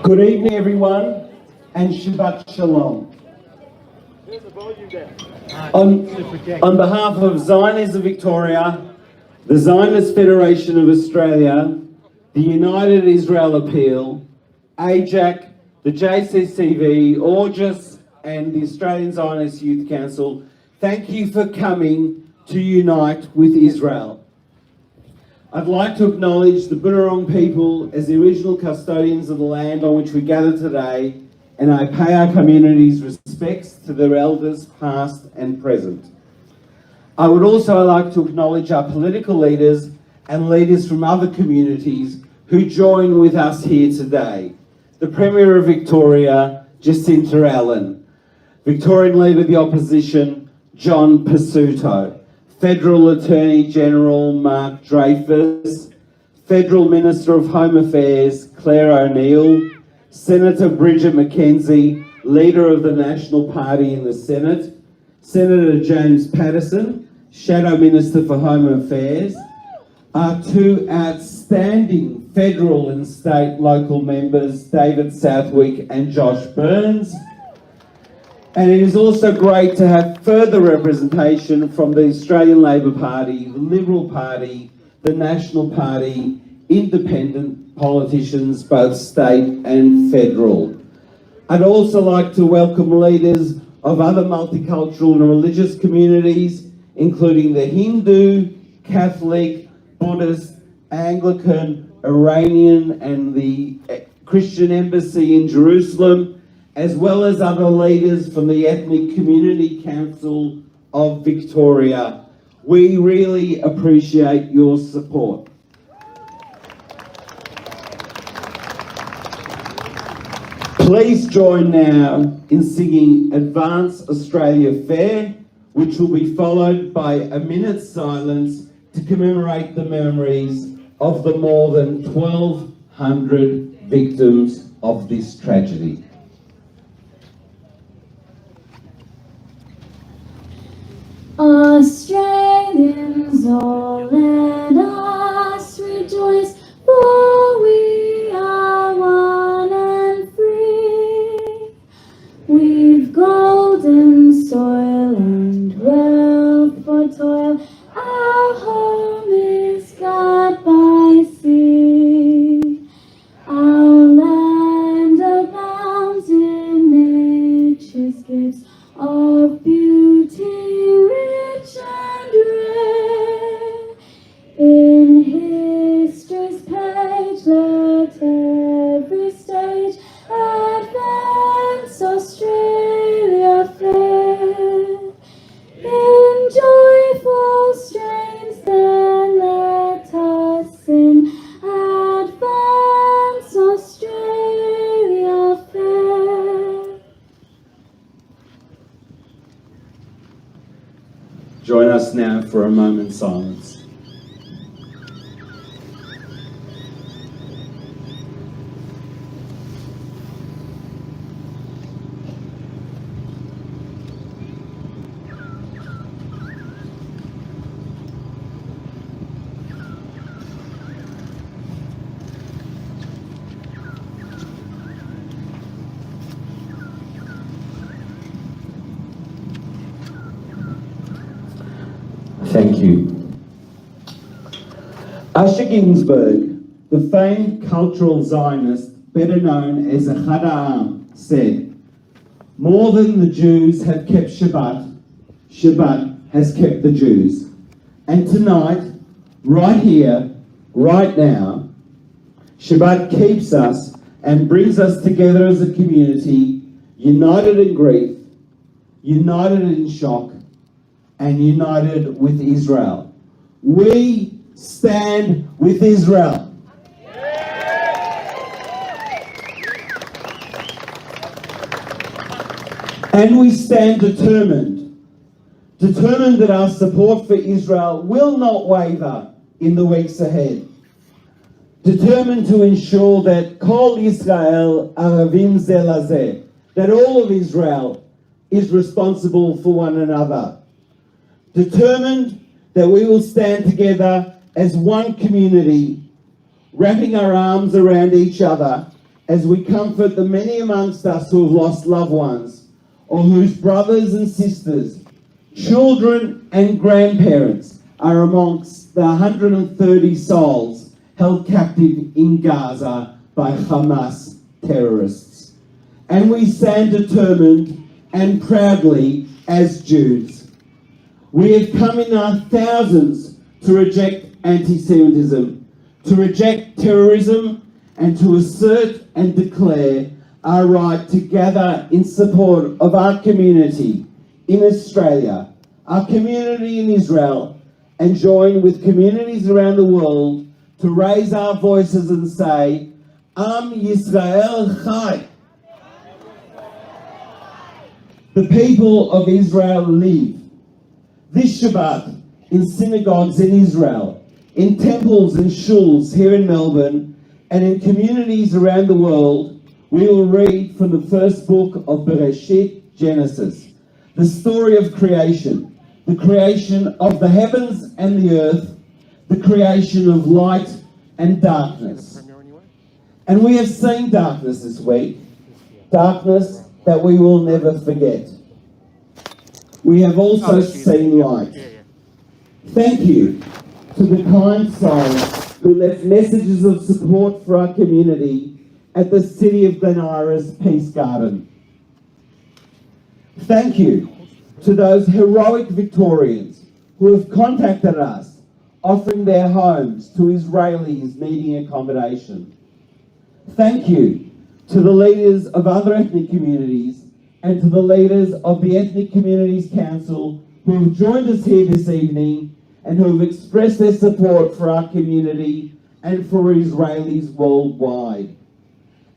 Good evening, everyone, and Shabbat Shalom. On behalf of Zionism Victoria, the Zionist Federation of Australia, the United Israel Appeal, AJAC, the JCCV, Augis, and the Australian Zionist Youth Council, thank you for coming to unite with Israel. I'd like to acknowledge the Bunurong people as the original custodians of the land on which we gather today, and I pay our community's respects to their elders past and present. I would also like to acknowledge our political leaders and leaders from other communities who join with us here today. The Premier of Victoria, Jacinta Allen, Victorian Leader of the Opposition, John Pesutto, Federal Attorney General Mark Dreyfus, Federal Minister of Home Affairs Claire O'Neill, Senator Bridget McKenzie, Leader of the National Party in the Senate, Senator James Patterson, Shadow Minister for Home Affairs, our two outstanding federal and state local members, David Southwick and Josh Burns. And it is also great to have further representation from the Australian Labor Party, the Liberal Party, the National Party, independent politicians, both state and federal. I'd also like to welcome leaders of other multicultural and religious communities, including the Hindu, Catholic, Buddhist, Anglican, Iranian, and the Christian Embassy in Jerusalem, as well as other leaders from the Ethnic Community Council of Victoria. We really appreciate your support. Please join now in singing Advance Australia Fair, which will be followed by a minute's silence to commemorate the memories of the more than 1,200 victims of this tragedy. Australians, all let us rejoice, for we are one and free. We've golden soil and wealth for toil, our home is God by sea. Our land abounds in nature's gifts of beauty, rich and rare. In history's page, let every stage advance Australia fair. In joyful strains, then let us sing, advance Australia fair. Join us now for a moment's silence. Thank you. Usher Ginsburg, the famed cultural Zionist, better known as Ahad Ha'am, said, "More than the Jews have kept Shabbat, Shabbat has kept the Jews." And tonight, right here, right now, Shabbat keeps us and brings us together as a community, united in grief, united in shock, and united with Israel. We stand with Israel. And we stand determined that our support for Israel will not waver in the weeks ahead. Determined to ensure that Kol Yisrael Aravim Ze Lazeh, that all of Israel is responsible for one another. Determined that we will stand together as one community, wrapping our arms around each other as we comfort the many amongst us who have lost loved ones, or whose brothers and sisters, children and grandparents are amongst the 130 souls held captive in Gaza by Hamas terrorists. And we stand determined and proudly as Jews. We have come in our thousands to reject anti-Semitism, to reject terrorism, and to assert and declare our right to gather in support of our community in Australia, our community in Israel, and join with communities around the world to raise our voices and say, Am Yisrael Chai. The people of Israel live. This Shabbat, in synagogues in Israel, in temples and shuls here in Melbourne, and in communities around the world, we will read from the first book of Bereshit, Genesis, the story of creation, the creation of the heavens and the earth, the creation of light and darkness. And we have seen darkness this week, darkness that we will never forget. We have also seen light. Thank you to the kind souls who left messages of support for our community at the City of Glen Ira's Peace Garden. Thank you to those heroic Victorians who have contacted us, offering their homes to Israelis needing accommodation. Thank you to the leaders of other ethnic communities and to the leaders of the Ethnic Communities Council who have joined us here this evening and who have expressed their support for our community and for Israelis worldwide.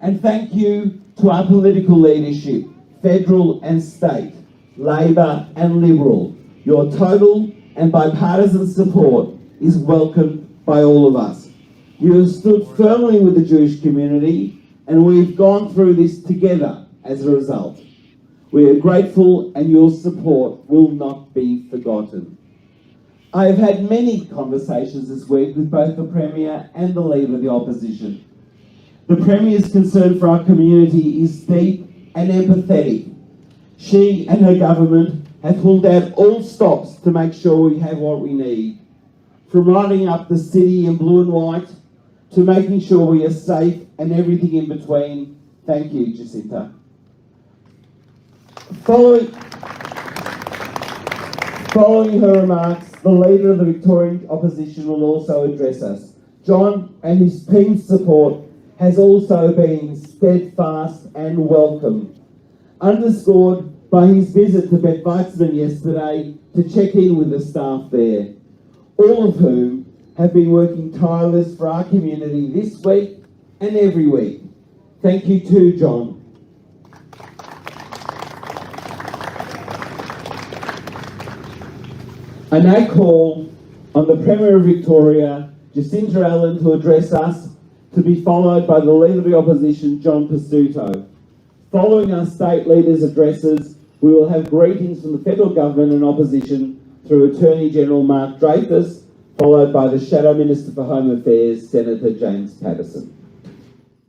And thank you to our political leadership, federal and state, Labor and Liberal. Your total and bipartisan support is welcomed by all of us. You have stood firmly with the Jewish community, and we've gone through this together as a result. We are grateful, and your support will not be forgotten. I have had many conversations this week with both the Premier and the Leader of the Opposition. The Premier's concern for our community is deep and empathetic. She and her government have pulled out all stops to make sure we have what we need. From lighting up the city in blue and white, to making sure we are safe and everything in between. Thank you, Jacinta. Following her remarks, the Leader of the Victorian Opposition will also address us. John and his team's support has also been steadfast and welcome, underscored by his visit to Beth Weitzman yesterday to check in with the staff there, all of whom have been working tireless for our community this week and every week. Thank you too, John. I now call on the Premier of Victoria, Jacinta Allen, to address us, to be followed by the Leader of the Opposition, John Pesutto. Following our state leaders' addresses, we will have greetings from the federal government and opposition through Attorney General Mark Dreyfus, followed by the Shadow Minister for Home Affairs, Senator James Patterson.